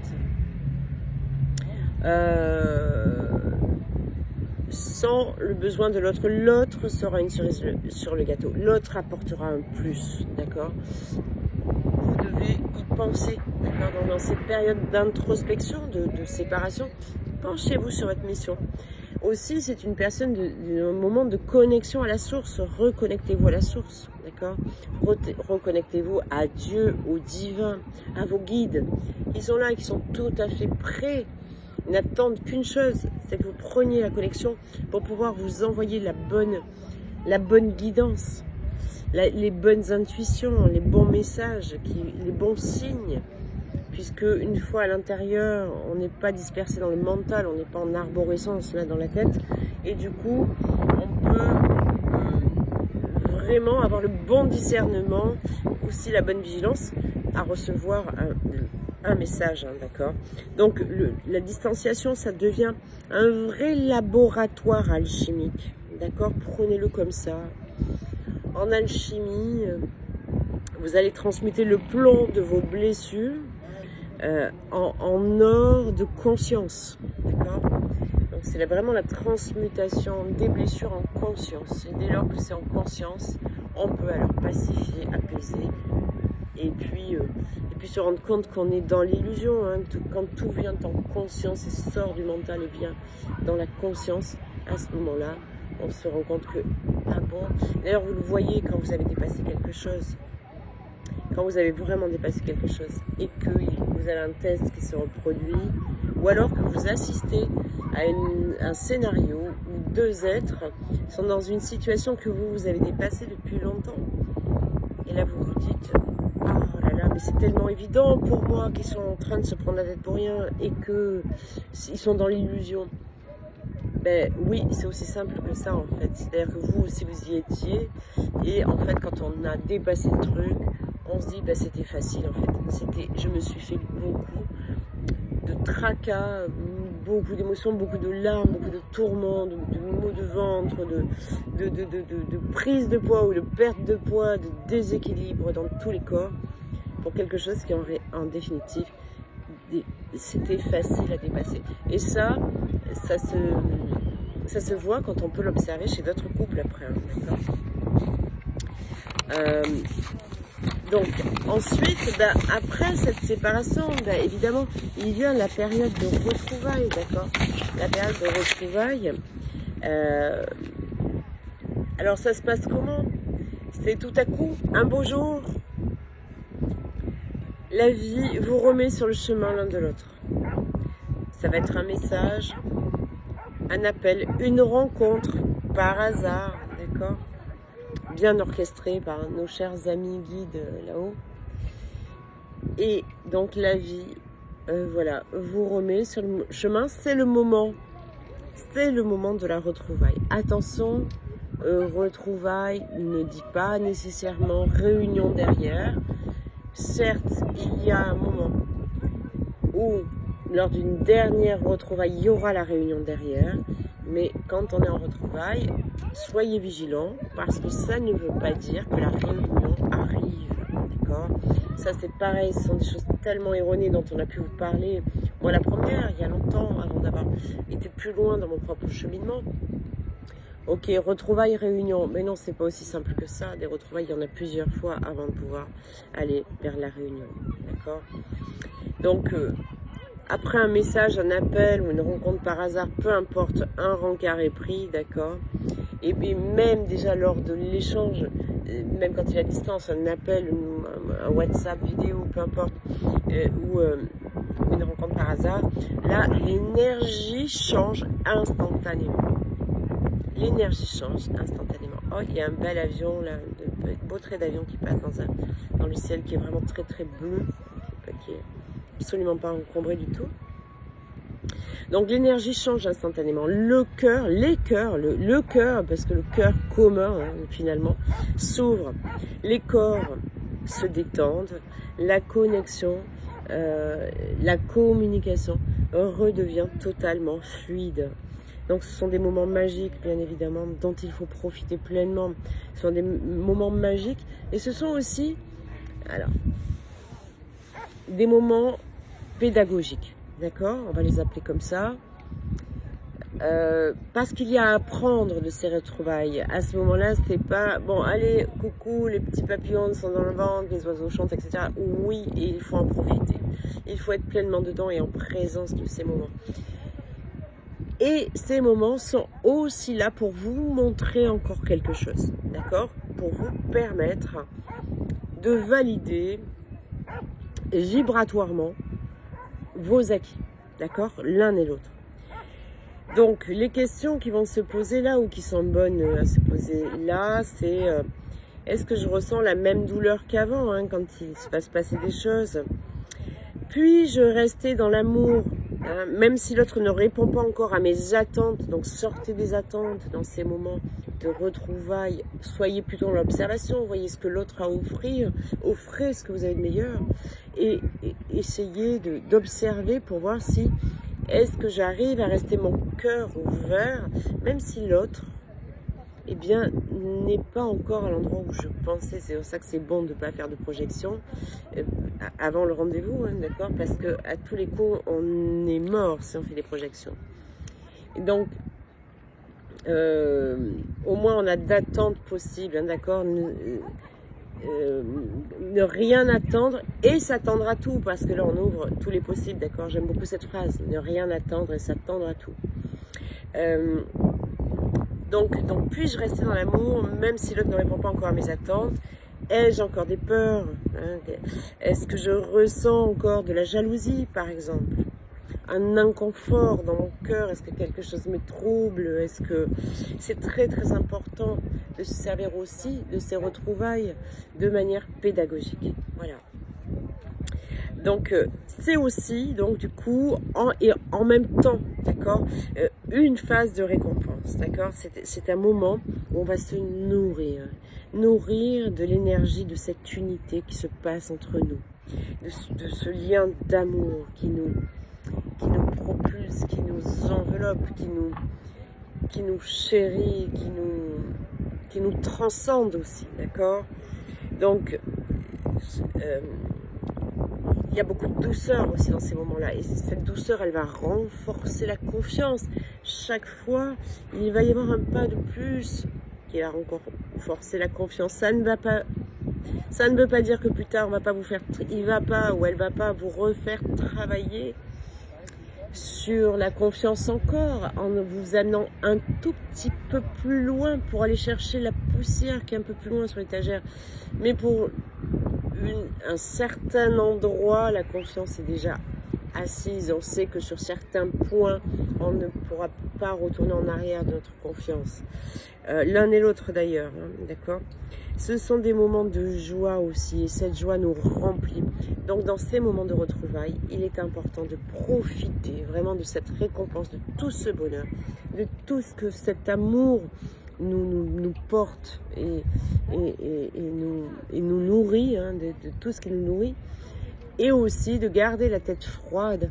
[SPEAKER 1] sans le besoin de l'autre. L'autre sera une cerise sur le gâteau, l'autre apportera un plus, d'accord? Vous devez y penser, d'accord? Dans ces périodes d'introspection, de séparation, penchez-vous sur votre mission. Aussi, c'est une personne un moment de connexion à la source. Reconnectez-vous à la source, d'accord? Reconnectez-vous à Dieu, au divin, à vos guides. Ils sont là et qui sont tout à fait prêts. Ils n'attendent qu'une chose, c'est que vous preniez la connexion pour pouvoir vous envoyer la bonne guidance, les bonnes intuitions, les bons messages, les bons signes. Puisque une fois à l'intérieur, on n'est pas dispersé dans le mental, on n'est pas en arborescence là dans la tête, et du coup, on peut vraiment avoir le bon discernement, aussi la bonne vigilance à recevoir un message, hein, d'accord? Donc la distanciation, ça devient un vrai laboratoire alchimique, d'accord? Prenez-le comme ça. En alchimie, vous allez transmuter le plomb de vos blessures en or de conscience, d'accord? Donc c'est vraiment la transmutation des blessures en conscience. Et dès lors que c'est en conscience, on peut alors pacifier, apaiser, et puis se rendre compte qu'on est dans l'illusion, hein, quand tout vient en conscience et sort du mental et vient dans la conscience, à ce moment-là, on se rend compte que, ah bon, d'ailleurs vous le voyez quand vous avez dépassé quelque chose. Quand vous avez vraiment dépassé quelque chose et que vous avez un test qui se reproduit, ou alors que vous assistez à un scénario où deux êtres sont dans une situation que vous avez dépassée depuis longtemps. Et là, vous vous dites, oh là là, mais c'est tellement évident pour moi qu'ils sont en train de se prendre la tête pour rien et qu'ils sont dans l'illusion. Ben oui, c'est aussi simple que ça en fait. C'est-à-dire que vous aussi vous y étiez et en fait quand on a dépassé le truc, on se dit, bah, c'était facile en fait. Je me suis fait beaucoup de tracas, beaucoup d'émotions, beaucoup de larmes, beaucoup de tourments, de maux de ventre, de prise de poids ou de perte de poids, de déséquilibre dans tous les corps. pour quelque chose qui en définitive, c'était facile à dépasser. Et ça se voit quand on peut l'observer chez d'autres couples après, hein, d'accord. Donc ensuite, ben, après cette séparation, ben, évidemment, il vient la période de retrouvailles, d'accord. La période de retrouvailles. Alors ça se passe comment? C'est tout à coup, un beau jour, la vie vous remet sur le chemin l'un de l'autre. Ça va être un message, un appel, une rencontre par hasard, d'accord, bien orchestrée par nos chers amis guides là-haut. Et donc la vie, voilà, vous remet sur le chemin. C'est le moment de la retrouvaille. Attention, retrouvailles ne dit pas nécessairement réunion derrière. Certes, il y a un moment où, lors d'une dernière retrouvaille, il y aura la réunion derrière, mais quand on est en retrouvaille, soyez vigilants, parce que ça ne veut pas dire que la réunion arrive, d'accord? Ça c'est pareil, ce sont des choses tellement erronées dont on a pu vous parler. Moi la première, il y a longtemps, avant d'avoir été plus loin dans mon propre cheminement. Ok, retrouvailles, réunion, mais non, c'est pas aussi simple que ça. Des retrouvailles, il y en a plusieurs fois avant de pouvoir aller vers la réunion, d'accord? Donc, après un message, un appel ou une rencontre par hasard, peu importe, un rencard est pris, d'accord? Et puis même déjà lors de l'échange, même quand il est à distance, un appel, un WhatsApp vidéo, peu importe, ou une rencontre par hasard, là, l'énergie change instantanément. L'énergie change instantanément. Oh, il y a un bel avion, là, de beau trait d'avion qui passe dans le ciel qui est vraiment très très bleu, qui est absolument pas encombré du tout. Donc l'énergie change instantanément. Le cœur, les cœurs, le cœur, parce que le cœur commun, hein, finalement, s'ouvre. Les corps se détendent. La connexion, la communication redevient totalement fluide. Donc ce sont des moments magiques, bien évidemment, dont il faut profiter pleinement. Ce sont des moments magiques et ce sont aussi, alors, des moments pédagogiques, d'accord? On va les appeler comme ça. Parce qu'il y a à apprendre de ces retrouvailles. À ce moment-là, c'était pas, bon, allez, coucou, les petits papillons sont dans le ventre, les oiseaux chantent, etc. Oui, et il faut en profiter. Il faut être pleinement dedans et en présence de ces moments. Et ces moments sont aussi là pour vous montrer encore quelque chose, d'accord? Pour vous permettre de valider vibratoirement vos acquis, d'accord? L'un et l'autre. Donc, les questions qui vont se poser là ou qui sont bonnes à se poser là, c'est est-ce que je ressens la même douleur qu'avant, hein, quand il va se passer des choses? Puis-je rester dans l'amour, hein, même si l'autre ne répond pas encore à mes attentes? Donc sortez des attentes dans ces moments de retrouvailles. Soyez plutôt dans l'observation, voyez ce que l'autre a à offrir, offrez ce que vous avez de meilleur. Et essayez d'observer pour voir si est-ce que j'arrive à rester mon cœur ouvert, même si l'autre, eh bien, n'est pas encore à l'endroit où je pensais. C'est pour ça que c'est bon de ne pas faire de projection avant le rendez-vous, hein, d'accord? Parce que à tous les coups, on est mort si on fait des projections. Et donc, au moins, on a d'attentes possibles, hein, d'accord? Ne rien attendre et s'attendre à tout, parce que là, on ouvre tous les possibles, d'accord? J'aime beaucoup cette phrase, ne rien attendre et s'attendre à tout. Donc puis-je rester dans l'amour, même si l'autre ne répond pas encore à mes attentes? Ai-je encore des peurs, hein? Est-ce que je ressens encore de la jalousie, par exemple? Un inconfort dans mon cœur? Est-ce que quelque chose me trouble? Est-ce que c'est très très important de se servir aussi de ces retrouvailles de manière pédagogique? Voilà. Donc c'est aussi, donc du coup, en même temps, d'accord, une phase de récompense, d'accord. C'est un moment où on va se nourrir de l'énergie de cette unité qui se passe entre nous, de ce lien d'amour qui nous propulse, qui nous enveloppe, qui nous chérit, qui nous transcende aussi, d'accord. Donc il y a beaucoup de douceur aussi dans ces moments-là. Et cette douceur, elle va renforcer la confiance. Chaque fois, il va y avoir un pas de plus qui va encore renforcer la confiance. Ça ne veut pas dire que plus tard, on va pas vous faire, il va pas ou elle va pas vous refaire travailler sur la confiance encore, en vous amenant un tout petit peu plus loin pour aller chercher la poussière qui est un peu plus loin sur l'étagère. Mais pour un certain endroit, la confiance est déjà assise. On sait que sur certains points, on ne pourra pas retourner en arrière de notre confiance. L'un et l'autre d'ailleurs, hein, d'accord? Ce sont des moments de joie aussi, et cette joie nous remplit. Donc dans ces moments de retrouvailles, il est important de profiter vraiment de cette récompense, de tout ce bonheur, de tout ce que cet amour nous porte et nous nourrit, hein, de tout ce qui nous nourrit, et aussi de garder la tête froide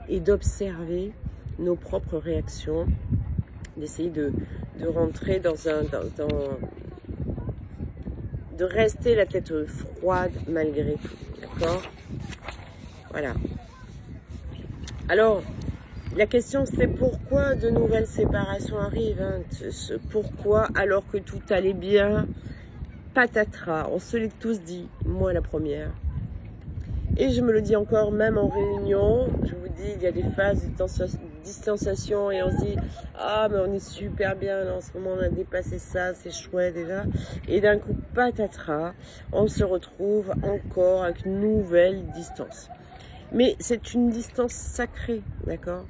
[SPEAKER 1] et d'observer nos propres réactions, d'essayer de rentrer de rester la tête froide malgré tout, d'accord? Voilà. Alors, la question c'est pourquoi de nouvelles séparations arrivent, hein? Pourquoi alors que tout allait bien, patatras, on se l'est tous dit, moi la première. Et je me le dis encore, même en réunion, je vous dis, il y a des phases de distanciation et on se dit, ah mais on est super bien, là, en ce moment on a dépassé ça, c'est chouette déjà. Et d'un coup, patatras, on se retrouve encore avec une nouvelle distance. Mais c'est une distance sacrée, d'accord?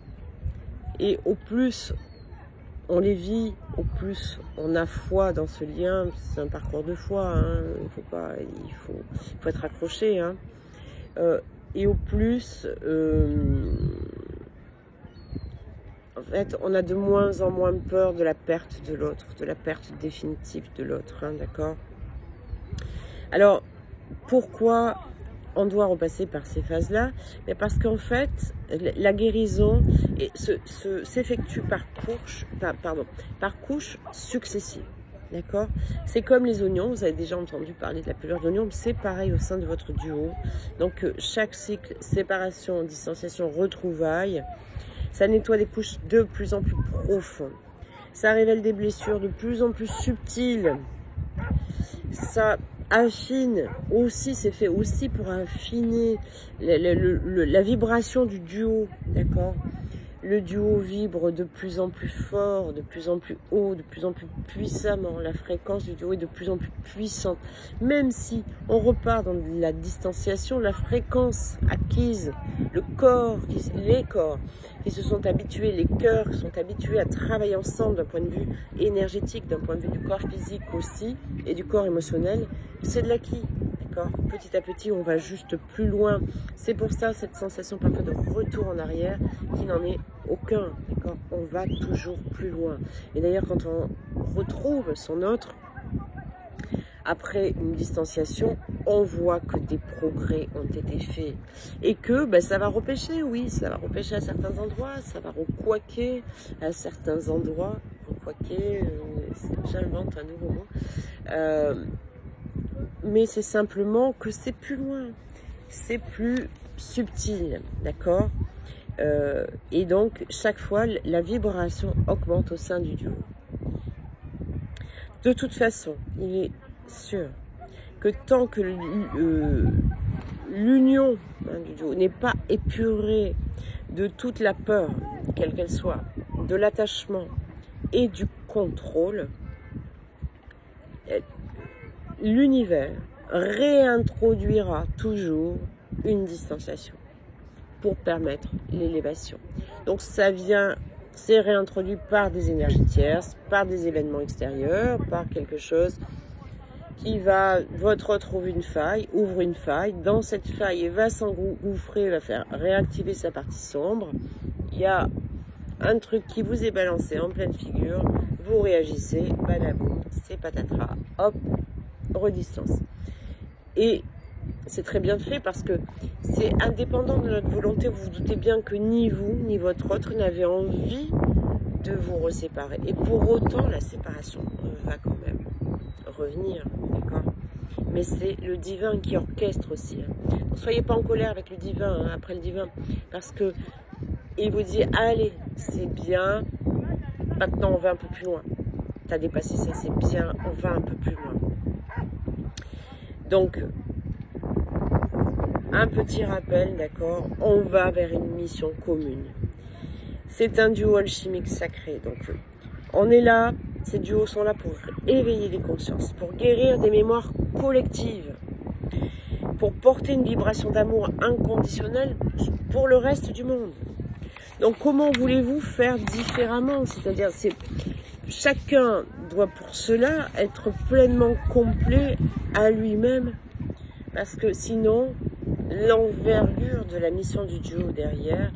[SPEAKER 1] Et au plus on les vit, au plus on a foi dans ce lien, c'est un parcours de foi, hein, il faut être accroché, hein. Et au plus, en fait, on a de moins en moins peur de la perte de l'autre, de la perte définitive de l'autre, hein, d'accord? Alors, pourquoi on doit repasser par ces phases-là? Parce qu'en fait, la guérison s'effectue par couches successives. D'accord? C'est comme les oignons, vous avez déjà entendu parler de la pelure d'oignon, c'est pareil au sein de votre duo. Donc chaque cycle, séparation, distanciation, retrouvailles, ça nettoie des couches de plus en plus profondes. Ça révèle des blessures de plus en plus subtiles. Ça affine aussi, c'est fait aussi pour affiner la vibration du duo, d'accord? Le duo vibre de plus en plus fort, de plus en plus haut, de plus en plus puissamment. La fréquence du duo est de plus en plus puissante. Même si on repart dans la distanciation, la fréquence acquise, les corps qui se sont habitués, les cœurs qui sont habitués à travailler ensemble d'un point de vue énergétique, d'un point de vue du corps physique aussi, et du corps émotionnel, c'est de l'acquis. Petit à petit, on va juste plus loin. C'est pour ça cette sensation parfois de retour en arrière qui n'en est aucun. On va toujours plus loin. Et d'ailleurs, quand on retrouve son autre, après une distanciation, on voit que des progrès ont été faits. Et que ça va repêcher, oui, ça va repêcher à certains endroits, ça va recouaquer à certains endroits. Recouaquer, j'invente un nouveau mot. Mais c'est simplement que c'est plus loin, c'est plus subtil, d'accord? Et donc, chaque fois, la vibration augmente au sein du duo. De toute façon, il est sûr que tant que l'union du duo n'est pas épurée de toute la peur, quelle qu'elle soit, de l'attachement et du contrôle, l'univers réintroduira toujours une distanciation pour permettre l'élévation. Donc ça vient, c'est réintroduit par des énergies tierces, par des événements extérieurs, par quelque chose qui va, votre autre ouvre une faille, dans cette faille, il va s'engouffrer, va faire réactiver sa partie sombre, il y a un truc qui vous est balancé en pleine figure, vous réagissez, badaboum, c'est patatras, hop, redistance. Et c'est très bien fait parce que c'est indépendant de notre volonté. Vous vous doutez bien que ni vous, ni votre autre n'avez envie de vous reséparer. Et pour autant, la séparation va quand même revenir, d'accord? mais c'est le divin qui orchestre aussi. Hein. Ne soyez pas en colère avec le divin, hein, après le divin, parce que il vous dit, allez, c'est bien, maintenant on va un peu plus loin. Tu as dépassé ça, c'est bien, on va un peu plus loin. Donc, un petit rappel, d'accord, on va vers une mission commune. C'est un duo alchimique sacré, donc on est là, ces duos sont là pour éveiller les consciences, pour guérir des mémoires collectives, pour porter une vibration d'amour inconditionnel pour le reste du monde. Donc comment voulez-vous faire différemment? C'est-à-dire, chacun doit pour cela être pleinement complet à lui-même, parce que sinon, l'envergure de la mission du duo derrière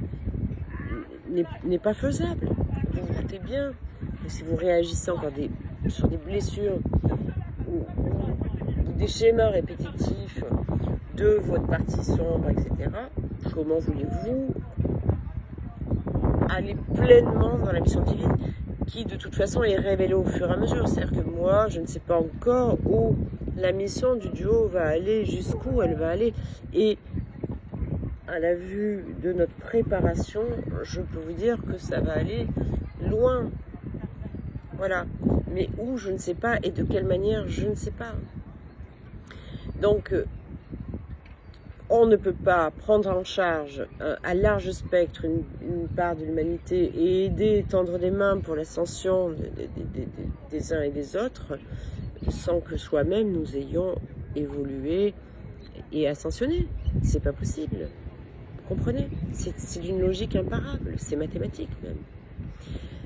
[SPEAKER 1] n'est pas faisable. Vous vous doutez bien que si vous réagissez encore sur des blessures ou des schémas répétitifs de votre partie sombre, etc., comment voulez-vous aller pleinement dans la mission divine qui de toute façon est révélée au fur et à mesure? C'est-à-dire que moi, je ne sais pas encore où la mission du duo va aller, jusqu'où elle va aller, et à la vue de notre préparation, je peux vous dire que ça va aller loin. Voilà. Mais où, je ne sais pas, et de quelle manière, je ne sais pas. Donc, on ne peut pas prendre en charge à large spectre une part de l'humanité et aider, tendre des mains pour l'ascension des uns et des autres, sans que soi-même nous ayons évolué et ascensionné. C'est pas possible. Vous comprenez? C'est d'une logique imparable, c'est mathématique même.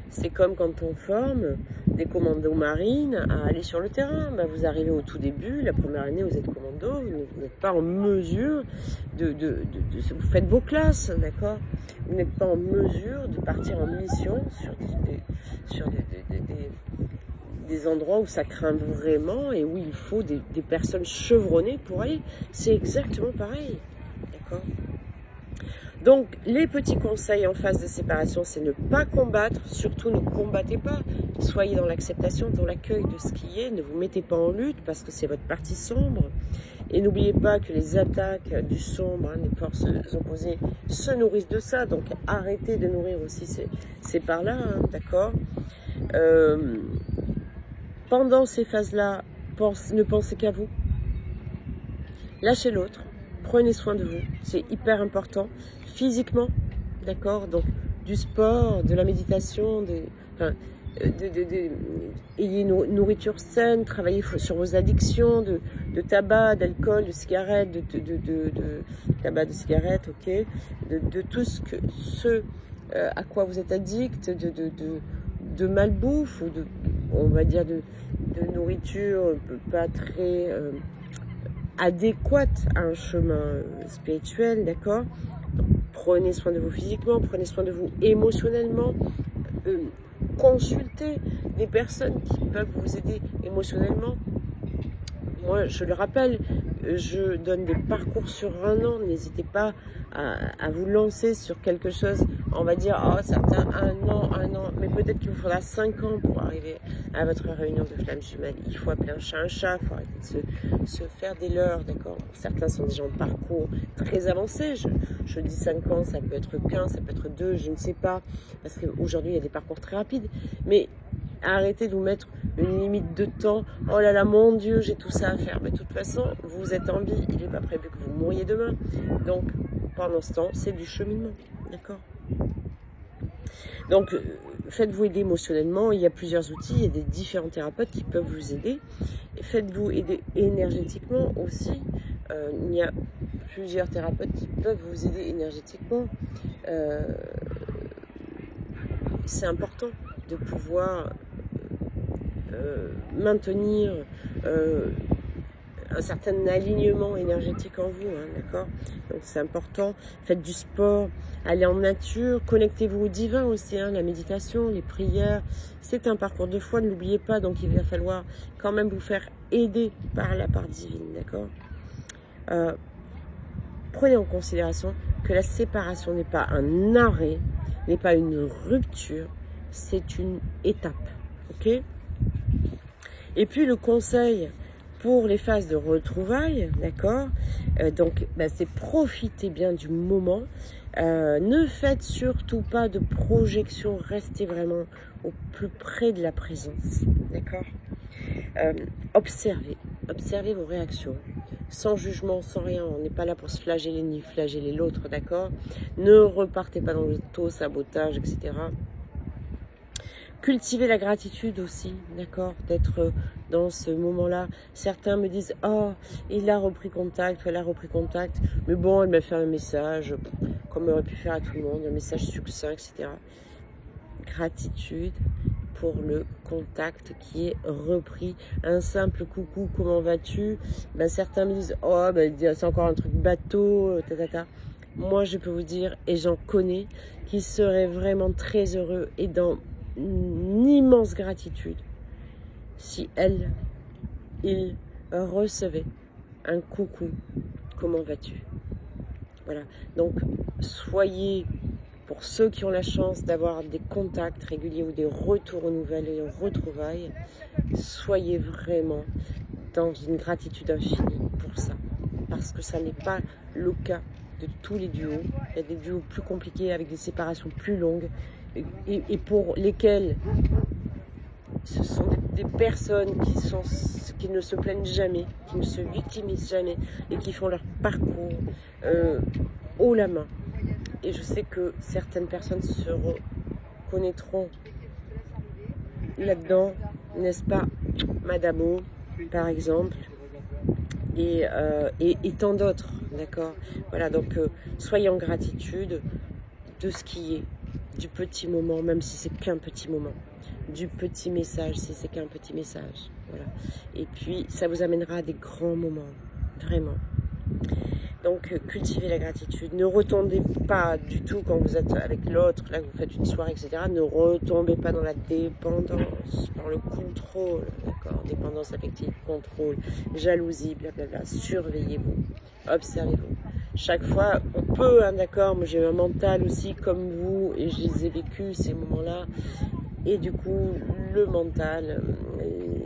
[SPEAKER 1] C'est comme quand on forme des commandos marines à aller sur le terrain. Ben, vous arrivez au tout début, la première année vous êtes commando, vous n'êtes pas en mesure vous faites vos classes, d'accord? Vous n'êtes pas en mesure de partir en mission sur des endroits où ça craint vraiment et où il faut des personnes chevronnées pour aller. C'est exactement pareil, d'accord? Donc, les petits conseils en phase de séparation, c'est ne pas combattre, surtout ne combattez pas, soyez dans l'acceptation, dans l'accueil de ce qui est, ne vous mettez pas en lutte parce que c'est votre partie sombre. Et n'oubliez pas que les attaques du sombre, hein, des forces opposées, se nourrissent de ça, donc arrêtez de nourrir aussi ces parts-là, hein, d'accord? Pendant ces phases-là, ne pensez qu'à vous, lâchez l'autre, prenez soin de vous, c'est hyper important. Physiquement, d'accord, donc du sport, de la méditation, ayez une nourriture saine, travaillez sur vos addictions de tabac, d'alcool, de cigarettes, de tabac, de cigarettes, ok, de tout ce à quoi vous êtes addict, de malbouffe ou on va dire de nourriture pas très adéquate à un chemin spirituel, d'accord? Prenez soin de vous physiquement, prenez soin de vous émotionnellement, consultez des personnes qui peuvent vous aider émotionnellement. Moi, je le rappelle, je donne des parcours sur 1 an, n'hésitez pas à vous lancer sur quelque chose, on va dire, oh, certains 1 an, mais peut-être qu'il vous faudra 5 ans pour arriver à votre réunion de flammes jumelles. Il faut appeler un chat, il faut arrêter de se faire des leurres, d'accord? Certains sont des gens de parcours très avancés, je dis 5 ans, ça peut être 15, ça peut être 2, je ne sais pas, parce qu'aujourd'hui il y a des parcours très rapides, mais arrêtez de vous mettre une limite de temps. Oh là là, mon Dieu, j'ai tout ça à faire. Mais de toute façon, vous êtes en vie. Il n'est pas prévu que vous mouriez demain. Donc, pendant ce temps, c'est du cheminement. D'accord? Donc, faites-vous aider émotionnellement. Il y a plusieurs outils. Il y a des différents thérapeutes qui peuvent vous aider. Faites-vous aider énergétiquement aussi. Il y a plusieurs thérapeutes qui peuvent vous aider énergétiquement. C'est important de pouvoir maintenir un certain alignement énergétique en vous, hein, d'accord? Donc c'est important. Faites du sport, allez en nature, connectez-vous au divin aussi, hein, la méditation, les prières. C'est un parcours de foi, ne l'oubliez pas. Donc il va falloir quand même vous faire aider par la part divine, d'accord? Prenez en considération que la séparation n'est pas un arrêt, n'est pas une rupture, c'est une étape, ok? Et puis le conseil Pour les phases de retrouvailles, d'accord, donc c'est profiter bien du moment. Ne faites surtout pas de projection, restez vraiment au plus près de la présence, d'accord. Observez vos réactions, sans jugement, sans rien. On n'est pas là pour se flageller ni flageller l'autre, d'accord. Ne repartez pas dans l'auto-sabotage, etc. Cultivez la gratitude aussi, d'accord, d'être dans ce moment-là. Certains me disent, oh, il a repris contact, elle a repris contact, mais bon, elle m'a fait un message, comme elle aurait pu faire à tout le monde, un message succinct, etc. Gratitude pour le contact qui est repris. Un simple coucou, comment vas-tu? Certains me disent, oh, c'est encore un truc bateau, tatata. Moi, je peux vous dire, et j'en connais, qui seraient vraiment très heureux et dans une immense gratitude si il recevait un coucou, comment vas-tu? Voilà, donc soyez, pour ceux qui ont la chance d'avoir des contacts réguliers ou des retours aux nouvelles et aux retrouvailles, soyez vraiment dans une gratitude infinie pour ça, parce que ça n'est pas le cas de tous les duos. Il y a des duos plus compliqués avec des séparations plus longues et pour lesquels ce sont des personnes qui ne se plaignent jamais, qui ne se victimisent jamais et qui font leur parcours haut la main. Et je sais que certaines personnes se reconnaîtront là-dedans, n'est-ce pas, Madame O, par exemple, et tant d'autres, d'accord. Voilà, donc soyez en gratitude de ce qui est, du petit moment, même si c'est qu'un petit moment, du petit message, si c'est qu'un petit message, voilà. Et puis, ça vous amènera à des grands moments, vraiment. Donc, cultivez la gratitude. Ne retombez pas du tout quand vous êtes avec l'autre, là, que vous faites une soirée, etc. Ne retombez pas dans la dépendance, dans le contrôle, d'accord. Dépendance affective, contrôle, jalousie, blablabla. Surveillez-vous, observez-vous. Chaque fois, on peut, hein, d'accord, moi j'ai un mental aussi comme vous, et je les ai vécus, ces moments-là. Et du coup, le mental,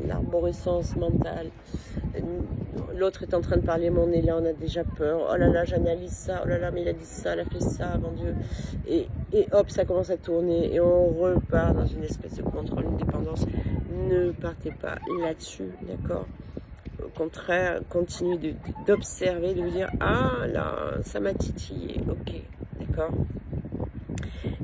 [SPEAKER 1] l'arborescence mentale, l'autre est en train de parler, mais on est là, on a déjà peur. Oh là là, j'analyse ça, oh là là, mais il a dit ça, elle a fait ça, mon Dieu. Et hop, ça commence à tourner et on repart dans une espèce de contrôle, une dépendance. Ne partez pas là-dessus, d'accord? Au contraire, continuez d'observer, de vous dire, ah là, ça m'a titillé, ok, d'accord?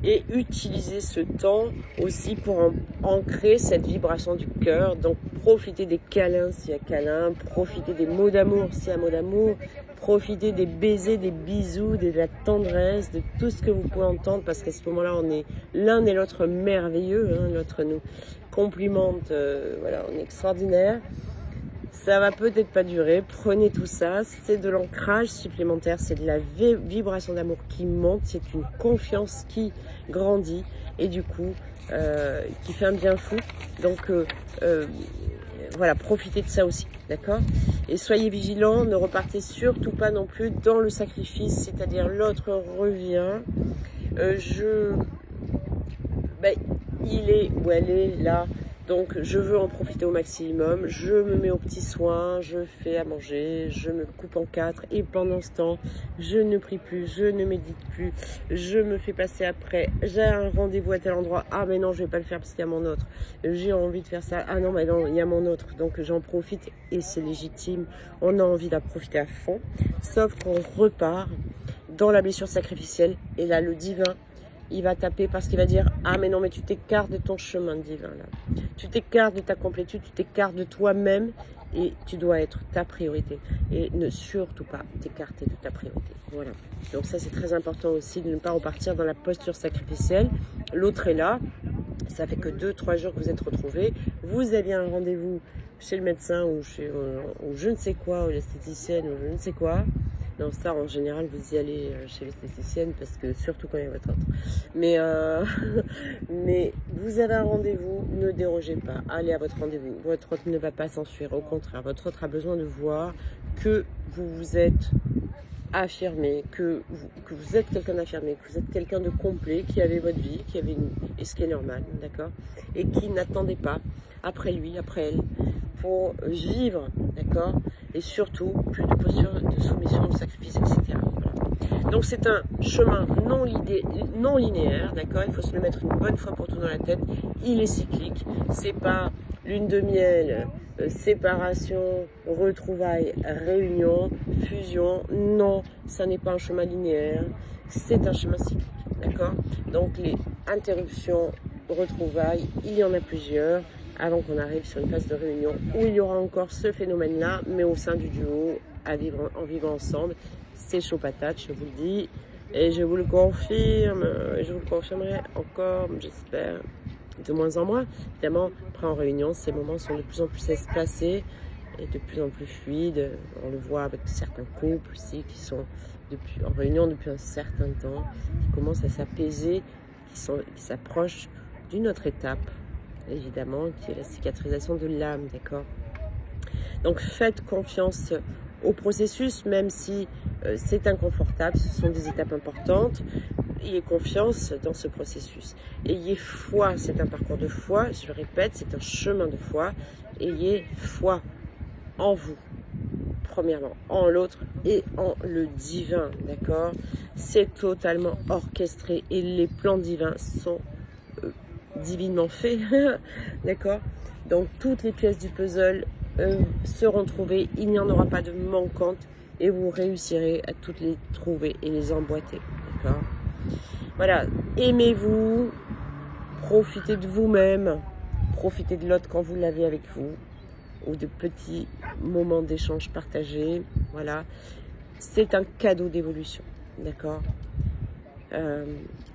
[SPEAKER 1] Et utilisez ce temps aussi pour ancrer cette vibration du cœur. Donc profitez des câlins s'il y a câlin, profitez des mots d'amour s'il y a mots d'amour, profitez des baisers, des bisous, de la tendresse, de tout ce que vous pouvez entendre, parce qu'à ce moment-là, on est l'un et l'autre merveilleux, hein, l'autre nous complimente, voilà, on est extraordinaire. Ça va peut-être pas durer, prenez tout ça, c'est de l'ancrage supplémentaire, c'est de la vibration d'amour qui monte, c'est une confiance qui grandit et du coup qui fait un bien fou. Donc voilà, profitez de ça aussi, d'accord? Et soyez vigilants, ne repartez surtout pas non plus dans le sacrifice, c'est-à-dire l'autre revient, il est ou elle est là. Donc je veux en profiter au maximum, je me mets aux petits soins, je fais à manger, je me coupe en 4 et pendant ce temps, je ne prie plus, je ne médite plus, je me fais passer après, j'ai un rendez-vous à tel endroit, ah mais non je vais pas le faire parce qu'il y a mon autre, j'ai envie de faire ça, ah non mais non il y a mon autre, donc j'en profite et c'est légitime, on a envie d'en profiter à fond, sauf qu'on repart dans la blessure sacrificielle et là le divin, il va taper parce qu'il va dire « Ah mais non, mais tu t'écartes de ton chemin divin là. Tu t'écartes de ta complétude, tu t'écartes de toi-même et tu dois être ta priorité. Et ne surtout pas t'écarter de ta priorité. » Voilà. Donc ça, c'est très important aussi de ne pas repartir dans la posture sacrificielle. L'autre est là. Ça fait que 2-3 jours que vous êtes retrouvés. Vous aviez un rendez-vous chez le médecin ou je ne sais quoi, ou l'esthéticienne ou je ne sais quoi. Non, ça, en général, vous y allez chez l'esthéticienne parce que, surtout quand il y a votre autre. Mais vous avez un rendez-vous, ne dérogez pas. Allez à votre rendez-vous. Votre autre ne va pas s'enfuir. Au contraire, votre autre a besoin de voir que vous vous êtes affirmé, que vous êtes quelqu'un d'affirmé, que vous êtes quelqu'un de complet, qui avait votre vie, et ce qui est normal, d'accord? Et qui n'attendait pas après lui, après elle, pour vivre, d'accord? Et surtout, plus de posture de soumission, de sacrifice, etc. Voilà. Donc c'est un chemin non linéaire, d'accord? Il faut se le mettre une bonne fois pour tout dans la tête. Il est cyclique, c'est pas lune de miel, séparation, retrouvailles, réunion, fusion. Non, ça n'est pas un chemin linéaire, c'est un chemin cyclique, d'accord? Donc les interruptions, retrouvailles, il y en a plusieurs avant qu'on arrive sur une phase de réunion où il y aura encore ce phénomène-là, mais au sein du duo, en vivant ensemble. C'est chaud patate, je vous le dis, et je vous le confirme, je vous le confirmerai encore, j'espère, de moins en moins. Évidemment, après en réunion, ces moments sont de plus en plus espacés et de plus en plus fluides. On le voit avec certains couples aussi qui sont en réunion depuis un certain temps, qui commencent à s'apaiser, qui s'approchent d'une autre étape, évidemment, qui est la cicatrisation de l'âme, d'accord? Donc faites confiance au processus, même si c'est inconfortable, ce sont des étapes importantes. Ayez confiance dans ce processus. Ayez foi, c'est un parcours de foi, je le répète, c'est un chemin de foi. Ayez foi en vous, premièrement, en l'autre et en le divin, d'accord? C'est totalement orchestré et les plans divins sont divinement faits, d'accord? Donc toutes les pièces du puzzle seront trouvées, il n'y en aura pas de manquantes et vous réussirez à toutes les trouver et les emboîter, d'accord? Voilà, aimez-vous, profitez de vous-même, profitez de l'autre quand vous l'avez avec vous, ou de petits moments d'échange partagés, voilà. C'est un cadeau d'évolution, d'accord?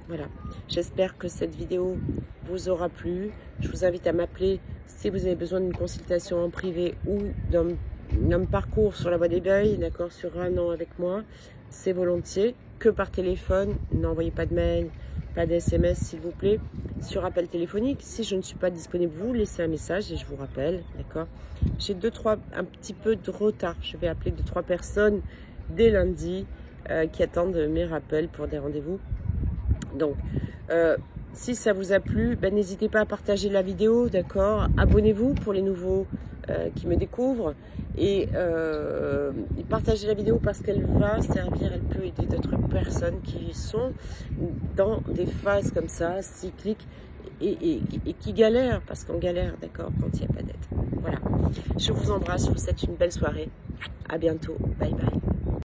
[SPEAKER 1] Voilà, j'espère que cette vidéo vous aura plu. Je vous invite à m'appeler si vous avez besoin d'une consultation en privé ou d'un parcours sur la voie d'éveil, d'accord, sur 1 an avec moi. C'est volontiers, que par téléphone, n'envoyez pas de mail, pas de SMS s'il vous plaît, sur appel téléphonique. Si je ne suis pas disponible, vous laissez un message et je vous rappelle, d'accord? J'ai un petit peu de retard, je vais appeler 2-3 personnes dès lundi qui attendent mes rappels pour des rendez-vous. Donc, si ça vous a plu, ben, n'hésitez pas à partager la vidéo, d'accord? Abonnez-vous pour les nouveaux qui me découvrent et partagez la vidéo parce qu'elle va servir, elle peut aider d'autres personnes qui sont dans des phases comme ça, cycliques et qui galèrent, parce qu'on galère, d'accord, quand il n'y a pas d'aide. Voilà, je vous embrasse, je vous souhaite une belle soirée, à bientôt, bye bye.